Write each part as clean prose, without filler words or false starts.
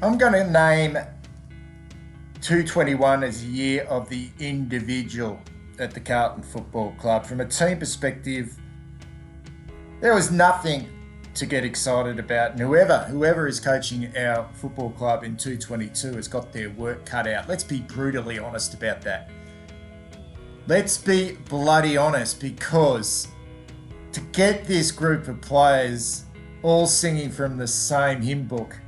I'm going to name 221 as the year of the individual at the Carlton Football Club. From a team perspective, there was nothing to get excited about. And whoever is coaching our football club in 222 has got their work cut out. Let's be brutally honest about that. Let's be bloody honest, because to get this group of players all singing from the same hymn book,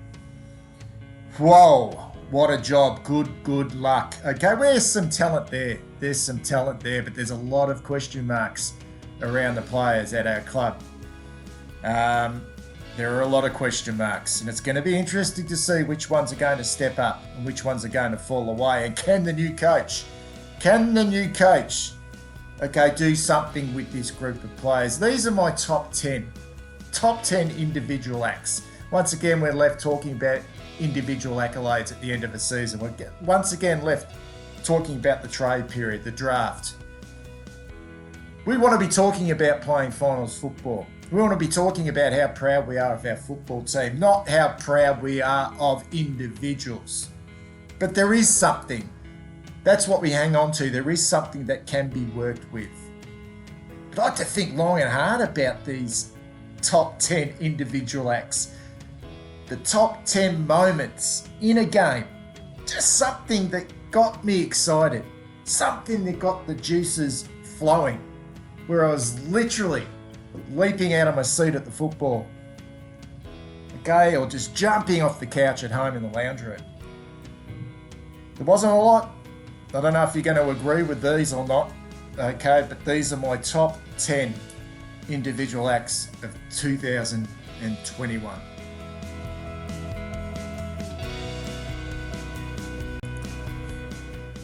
whoa, what a job. Good luck. Okay, there's some talent there. But there's a lot of question marks around the players at our club. There are a lot of question marks, and it's going to be interesting to see which ones are going to step up and which ones are going to fall away. And can the new coach, do something with this group of players? These are my top 10 individual acts. Once again, we're left talking about individual accolades at the end of a season. We're once again left talking about the trade period, the draft. We want to be talking about playing finals football. We want to be talking about how proud we are of our football team, not how proud we are of individuals. But there is something. That's what we hang on to. There is something that can be worked with. I'd like to think long and hard about these top 10 individual acts. The top 10 moments in a game. Just something that got me excited. Something that got the juices flowing. Where I was literally leaping out of my seat at the football. Okay, or just jumping off the couch at home in the lounge room. There wasn't a lot. I don't know if you're going to agree with these or not. Okay, but these are my top 10 individual acts of 2021.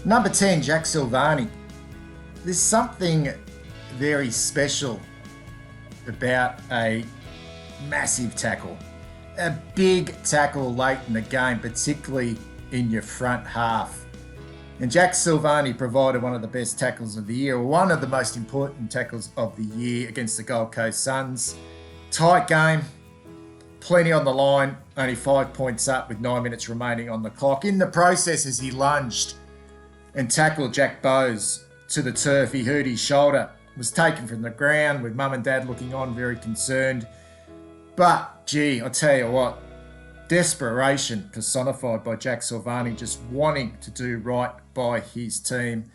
Number 10, Jack Silvagni. There's something very special about a massive tackle. A big tackle late in the game, particularly in your front half. And Jack Silvagni provided one of the best tackles of the year, or one of the most important tackles of the year against the Gold Coast Suns. Tight game, plenty on the line, only 5 points up with 9 minutes remaining on the clock. In the process, as he lunged and tackled Jack Bowes to the turf, he hurt his shoulder, was taken from the ground with mum and dad looking on very concerned. But, gee, I'll tell you what, desperation personified by Jack Silvagni, just wanting to do right by his team.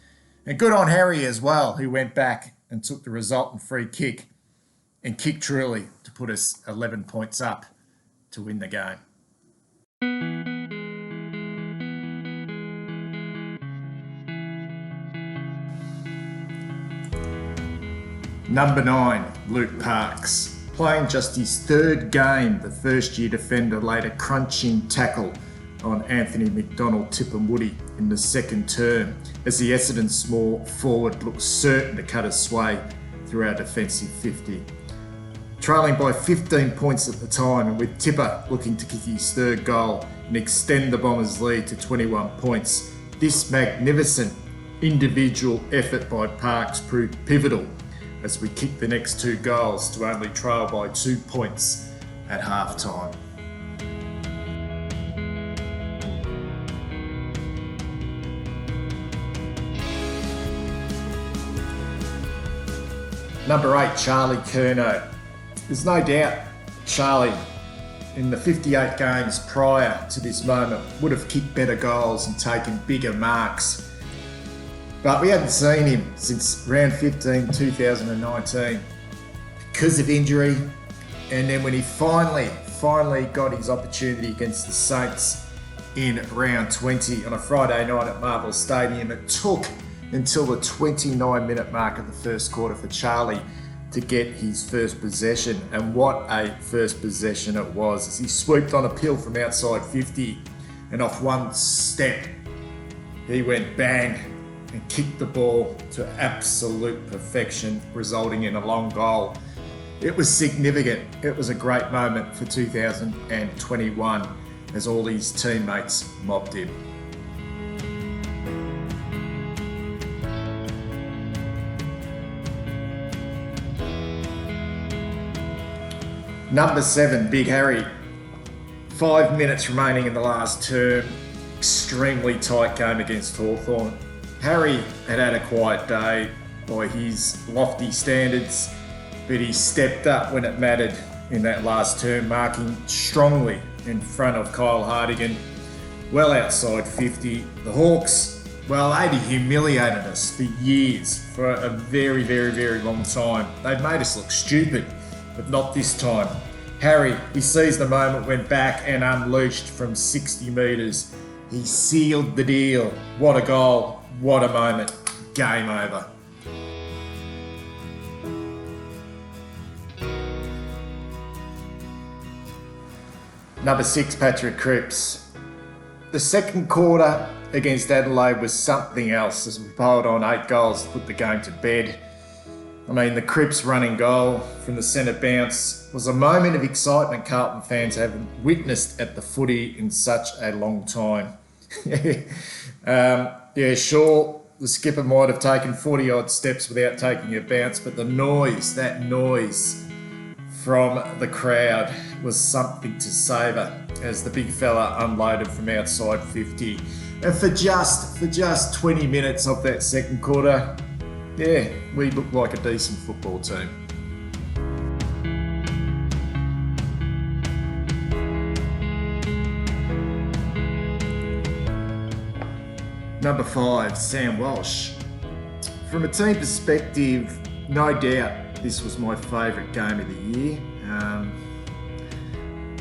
And good on Harry as well, who went back and took the resultant free kick and kicked truly to put us 11 points up to win the game. Number 9, Luke Parks. Playing just his third game, the first-year defender laid a crunching tackle on Anthony McDonald-Tipungwuti in the second term, as the Essendon small forward looked certain to cut a sway through our defensive 50. Trailing by 15 points at the time, and with Tipper looking to kick his third goal and extend the Bombers' lead to 21 points, this magnificent individual effort by Parks proved pivotal as we kicked the next 2 goals to only trail by 2 points at half-time. Number 8, Charlie Curnow. There's no doubt Charlie, in the 58 games prior to this moment, would have kicked better goals and taken bigger marks. But we hadn't seen him since round 15, 2019 because of injury. And then when he finally got his opportunity against the Saints in round 20 on a Friday night at Marvel Stadium, it took until the 29-minute mark of the first quarter for Charlie to get his first possession. And what a first possession it was, as he swooped on a pill from outside 50 and off one step, he went bang and kicked the ball to absolute perfection, resulting in a long goal. It was significant. It was a great moment for 2021 as all his teammates mobbed him. Number 7, Big Harry. 5 minutes remaining in the last term. Extremely tight game against Hawthorn. Harry had a quiet day by his lofty standards, but he stepped up when it mattered in that last term, marking strongly in front of Kyle Hardigan, well outside 50. The Hawks, well, they'd humiliated us for years, for a very, very, very long time. They'd made us look stupid, but not this time. Harry, he seized the moment, went back and unleashed from 60 metres. He sealed the deal. What a goal, what a moment. Game over. Number 6, Patrick Cripps. The second quarter against Adelaide was something else as we piled on 8 goals to put the game to bed. I mean, the Cripps running goal from the centre bounce was a moment of excitement Carlton fans haven't witnessed at the footy in such a long time. Sure, the skipper might have taken 40 odd steps without taking a bounce, but the noise, that noise from the crowd was something to savour as the big fella unloaded from outside 50. And for just 20 minutes of that second quarter, yeah, we looked like a decent football team. Number 5, Sam Walsh. From a team perspective, no doubt this was my favourite game of the year.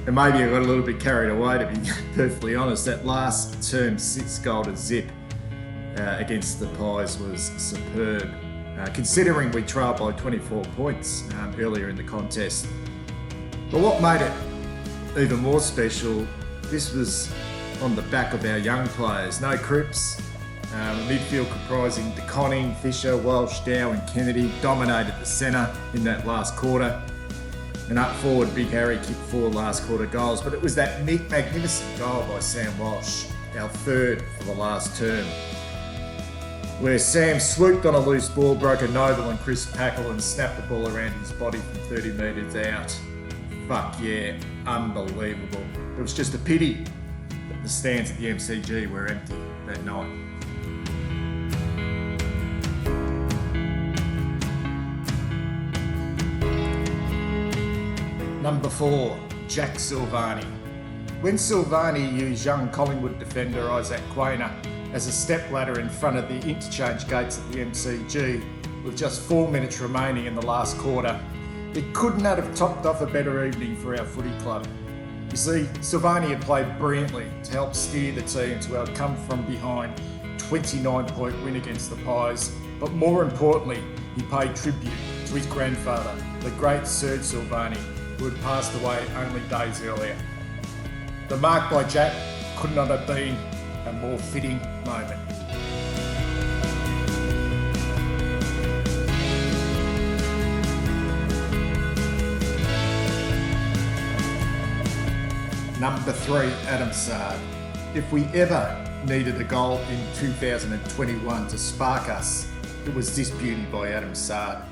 And maybe I got a little bit carried away, to be perfectly honest. That last term 6 goal to zip against the Pies was superb, considering we trailed by 24 points earlier in the contest. But what made it even more special, this was on the back of our young players. No Cripps. A midfield comprising De Conning, Fisher, Walsh, Dow and Kennedy dominated the centre in that last quarter. And up forward, Big Harry kicked 4 last quarter goals, but it was that magnificent goal by Sam Walsh, our third for the last term, where Sam swooped on a loose ball, broke a noble and crisp tackle and snapped the ball around his body from 30 metres out. Fuck yeah, unbelievable. It was just a pity that the stands at the MCG were empty that night. Number 4, Jack Silvagni. When Silvagni used young Collingwood defender Isaac Quainer as a stepladder in front of the interchange gates at the MCG, with just 4 minutes remaining in the last quarter, it could not have topped off a better evening for our footy club. You see, Silvagni had played brilliantly to help steer the team to our come-from-behind 29-point win against the Pies, but more importantly, he paid tribute to his grandfather, the great Serge Silvagni, who had passed away only days earlier. The mark by Jack could not have been a more fitting moment. Number 3, Adam SAAD. If we ever needed a goal in 2021 to spark us, it was this beauty by Adam SAAD.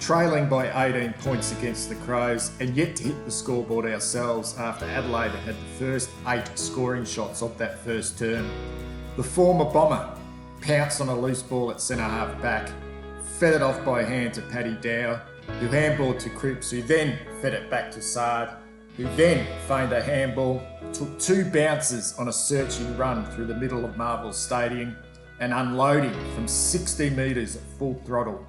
Trailing by 18 points against the Crows and yet to hit the scoreboard ourselves after Adelaide had the first 8 scoring shots of that first term. The former Bomber pounced on a loose ball at centre half back, fed it off by hand to Paddy Dow, who handballed to Cripps, who then fed it back to SAAD, who then feigned a handball, took 2 bounces on a searching run through the middle of Marvel Stadium and unloading from 60 metres at full throttle.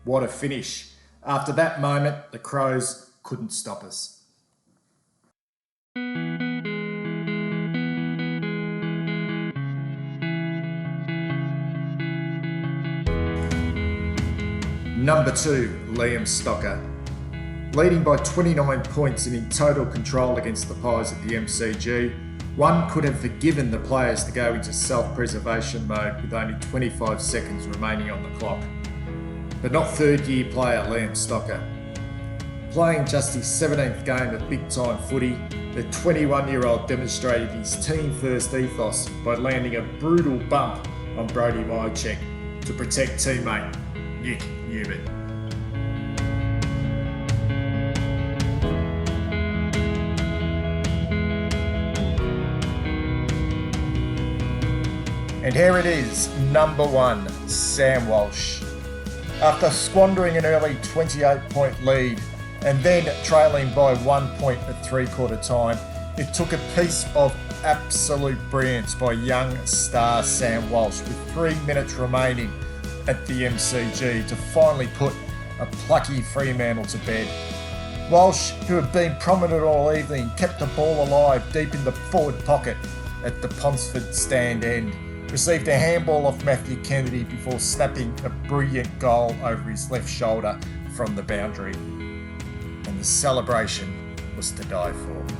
What a finish. After that moment, the Crows couldn't stop us. Number 2, Liam Stocker. Leading by 29 points and in total control against the Pies at the MCG, one could have forgiven the players to go into self-preservation mode with only 25 seconds remaining on the clock. But not third-year player Liam Stocker. Playing just his 17th game of big-time footy, the 21-year-old demonstrated his team-first ethos by landing a brutal bump on Brodie Myercheck to protect teammate Nick Newman. And here it is, number 1, Sam Walsh. After squandering an early 28-point lead and then trailing by 1 point at three-quarter time, it took a piece of absolute brilliance by young star Sam Walsh with 3 minutes remaining at the MCG to finally put a plucky Fremantle to bed. Walsh, who had been prominent all evening, kept the ball alive deep in the forward pocket at the Ponsford stand end, received a handball off Matthew Kennedy before snapping a brilliant goal over his left shoulder from the boundary. And the celebration was to die for.